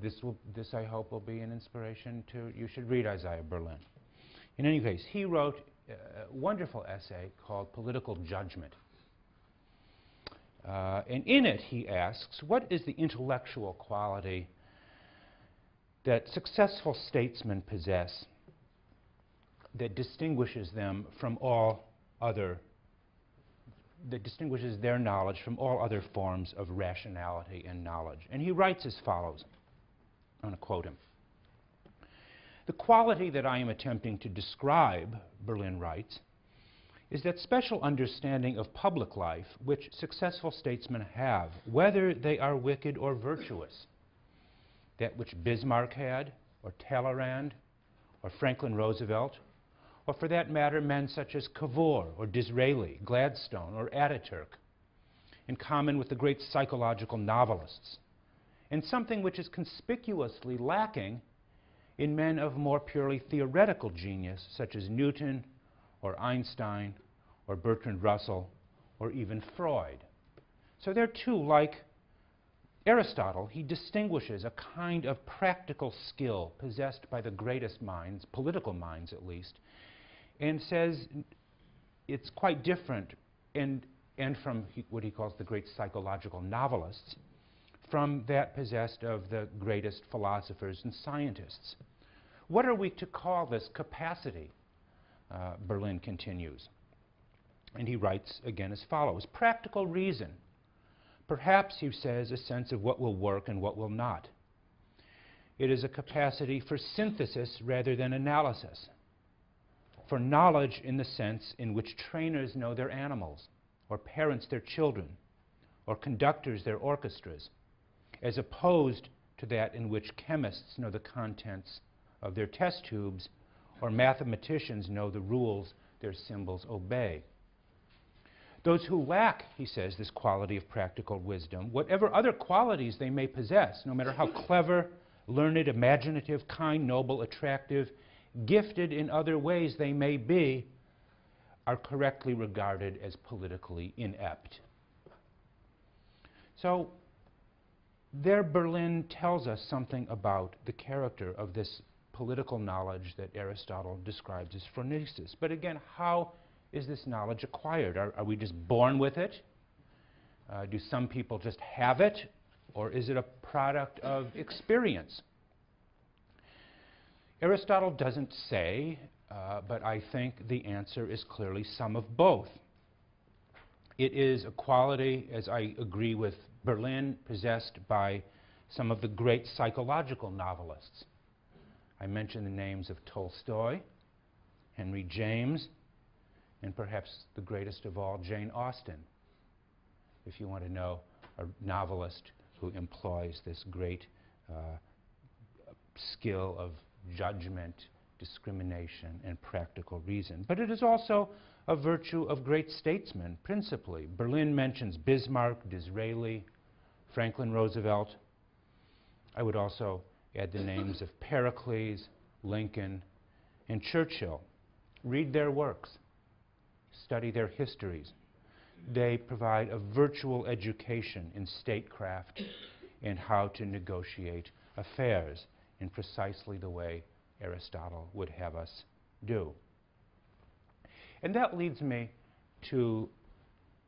this I hope will be an inspiration to, you should read Isaiah Berlin. In any case, he wrote a wonderful essay called Political Judgment. And in it he asks, what is the intellectual quality that successful statesmen possess that distinguishes them from all other, that distinguishes their knowledge from all other forms of rationality and knowledge? And he writes as follows. I'm going to quote him. The quality that I am attempting to describe, Berlin writes, is that special understanding of public life which successful statesmen have, whether they are wicked or virtuous, that which Bismarck had, or Talleyrand, or Franklin Roosevelt, or for that matter, men such as Cavour, or Disraeli, Gladstone, or Ataturk, in common with the great psychological novelists, and something which is conspicuously lacking in men of more purely theoretical genius, such as Newton, or Einstein, or Bertrand Russell, or even Freud. So there too, like Aristotle, he distinguishes a kind of practical skill possessed by the greatest minds, political minds at least, and says it's quite different, and from what he calls the great psychological novelists, from that possessed of the greatest philosophers and scientists. What are we to call this capacity? Berlin continues. And he writes again as follows. Practical reason. Perhaps, he says, a sense of what will work and what will not. It is a capacity for synthesis rather than analysis, for knowledge in the sense in which trainers know their animals, or parents their children, or conductors their orchestras, as opposed to that in which chemists know the contents of their test tubes, or mathematicians know the rules their symbols obey. Those who lack, he says, this quality of practical wisdom, whatever other qualities they may possess, no matter how clever, learned, imaginative, kind, noble, attractive, gifted in other ways they may be, are correctly regarded as politically inept. So there Berlin tells us something about the character of this political knowledge that Aristotle describes as phronesis. But again, how is this knowledge acquired? Are we just born with it? Do some people just have it? Or is it a product of experience? Aristotle doesn't say, but I think the answer is clearly some of both. It is a quality, as I agree with Berlin, possessed by some of the great psychological novelists. I mentioned the names of Tolstoy, Henry James, and perhaps the greatest of all, Jane Austen, if you want to know a novelist who employs this great skill of judgment, discrimination, and practical reason. But it is also a virtue of great statesmen, principally. Berlin mentions Bismarck, Disraeli, Franklin Roosevelt. I would also add the names of Pericles, Lincoln, and Churchill. Read their works. Study their histories. They provide a virtual education in statecraft and how to negotiate affairs in precisely the way Aristotle would have us do. And that leads me to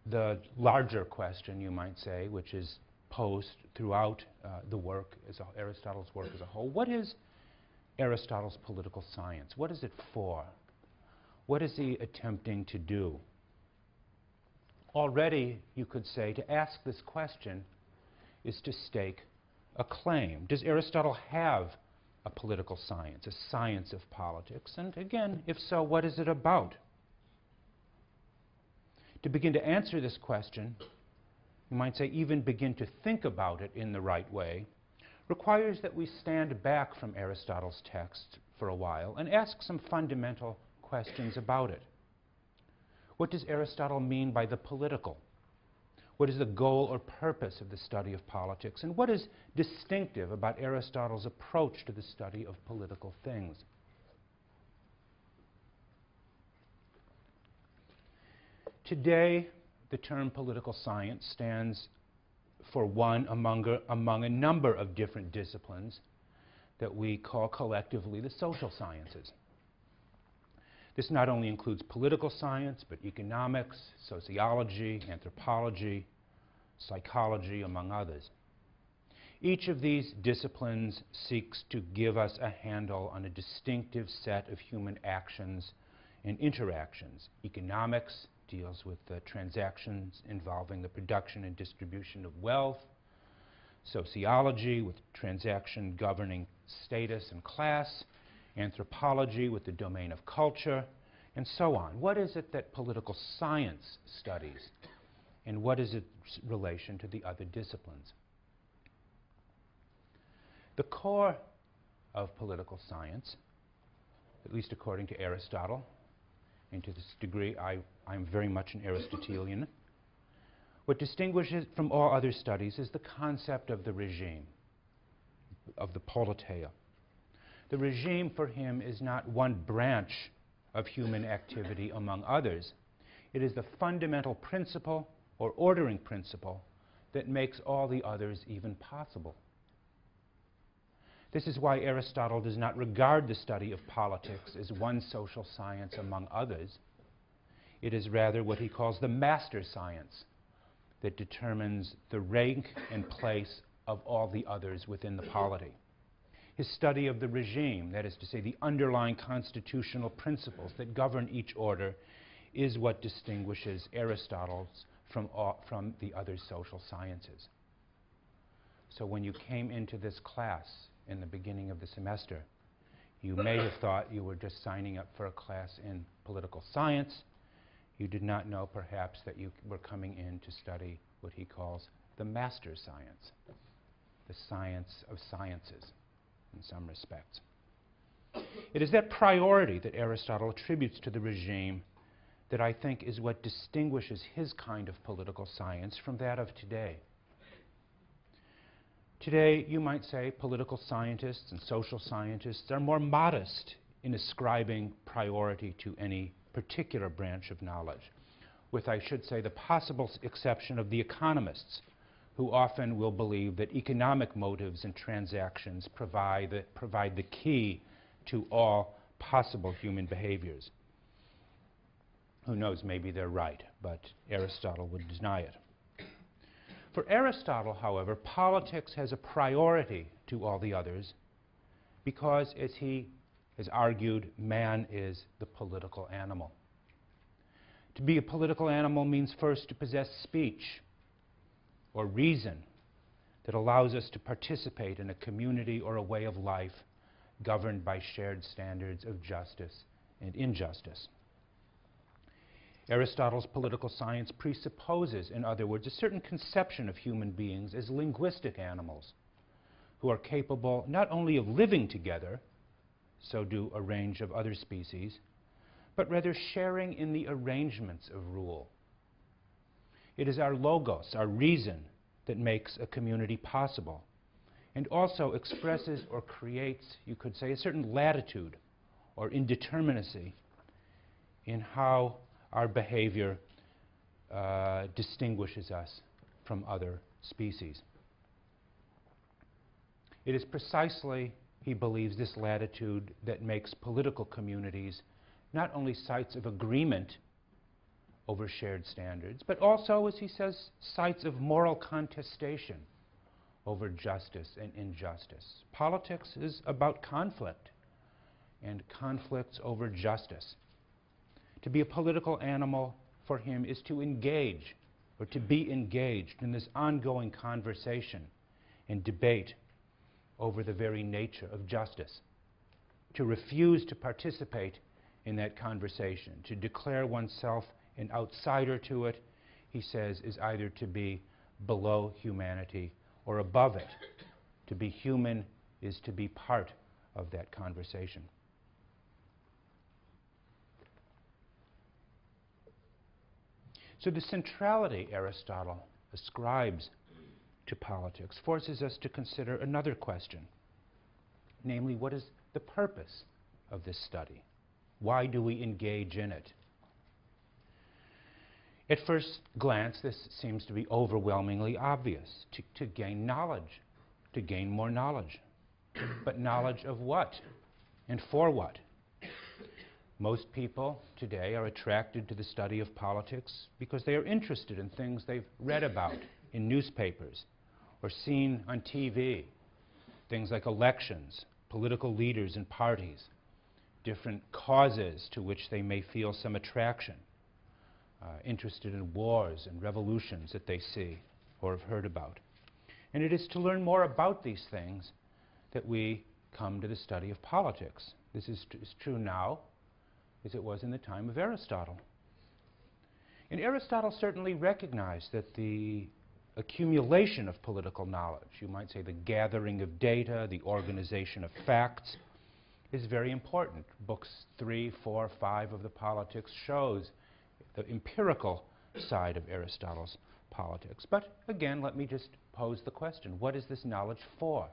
the larger question, you might say, which is posed throughout the work, Aristotle's work as a whole. What is Aristotle's political science? What is it for? What is he attempting to do? Already, you could say, to ask this question is to stake a claim. Does Aristotle have a political science, a science of politics? And again, if so, what is it about? To begin to answer this question, you might say even begin to think about it in the right way, requires that we stand back from Aristotle's text for a while and ask some fundamental questions about it. What does Aristotle mean by the political? What is the goal or purpose of the study of politics? And what is distinctive about Aristotle's approach to the study of political things? Today, the term political science stands for one among a number of different disciplines that we call collectively the social sciences. This not only includes political science, but economics, sociology, anthropology, psychology, among others. Each of these disciplines seeks to give us a handle on a distinctive set of human actions and interactions. Economics deals with the transactions involving the production and distribution of wealth. Sociology with transaction governing status and class. Anthropology with the domain of culture, and so on. What is it that political science studies, and what is its relation to the other disciplines? The core of political science, at least according to Aristotle, and to this degree I'm very much an Aristotelian, what distinguishes it from all other studies is the concept of the regime, of the politeia. The regime for him is not one branch of human activity among others. It is the fundamental principle or ordering principle that makes all the others even possible. This is why Aristotle does not regard the study of politics as one social science among others. It is rather what he calls the master science that determines the rank and place of all the others within the polity. His study of the regime, that is to say the underlying constitutional principles that govern each order, is what distinguishes Aristotle from the other social sciences. So when you came into this class in the beginning of the semester, you may have thought you were just signing up for a class in political science. You did not know perhaps that you were coming in to study what he calls the master science, the science of sciences in some respects. It is that priority that Aristotle attributes to the regime that I think is what distinguishes his kind of political science from that of today. Today, you might say, political scientists and social scientists are more modest in ascribing priority to any particular branch of knowledge, with, I should say, the possible exception of the economists, who often will believe that economic motives and transactions provide the key to all possible human behaviors. Who knows, maybe they're right, but Aristotle would deny it. For Aristotle, however, politics has a priority to all the others because, as he has argued, man is the political animal. To be a political animal means first to possess speech or reason that allows us to participate in a community or a way of life governed by shared standards of justice and injustice. Aristotle's political science presupposes, in other words, a certain conception of human beings as linguistic animals who are capable not only of living together, so do a range of other species, but rather sharing in the arrangements of rule. It is our logos, our reason, that makes a community possible, and also expresses or creates, you could say, a certain latitude or indeterminacy in how our behavior distinguishes us from other species. It is precisely, he believes, this latitude that makes political communities not only sites of agreement over shared standards, but also, as he says, sites of moral contestation over justice and injustice. Politics is about conflict and conflicts over justice. To be a political animal for him is to engage or to be engaged in this ongoing conversation and debate over the very nature of justice. To refuse to participate in that conversation, to declare oneself an outsider to it, he says, is either to be below humanity or above it. To be human is to be part of that conversation. So the centrality Aristotle ascribes to politics forces us to consider another question, namely, what is the purpose of this study? Why do we engage in it? At first glance, this seems to be overwhelmingly obvious, to gain knowledge, to gain more knowledge. But knowledge of what and for what? Most people today are attracted to the study of politics because they are interested in things they've read about in newspapers or seen on TV, things like elections, political leaders and parties, different causes to which they may feel some attraction, interested in wars and revolutions that they see or have heard about. And it is to learn more about these things that we come to the study of politics. This is true now as it was in the time of Aristotle. And Aristotle certainly recognized that the accumulation of political knowledge, you might say the gathering of data, the organization of facts, is very important. Books 3, 4, 5 of the Politics shows the empirical side of Aristotle's politics. But again, let me just pose the question, what is this knowledge for?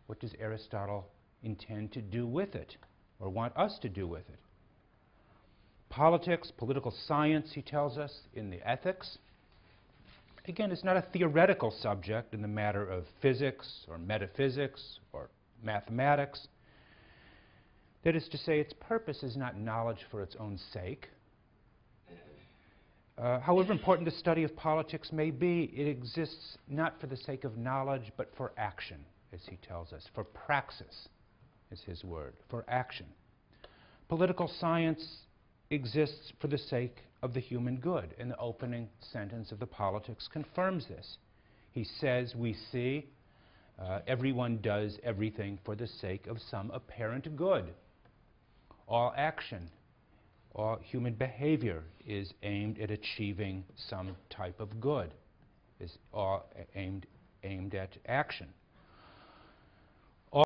What does Aristotle intend to do with it, or want us to do with it? Politics, political science, he tells us, in the ethics, again, it's not a theoretical subject in the matter of physics or metaphysics or mathematics. That is to say, its purpose is not knowledge for its own sake. However important the study of politics may be, it exists not for the sake of knowledge, but for action, as he tells us. For praxis is his word, for action. Political science exists for the sake of the human good, and the opening sentence of the Politics confirms this. He says, we see, everyone does everything for the sake of some apparent good. All action, all human behavior is aimed at achieving some type of good, is all aimed at action.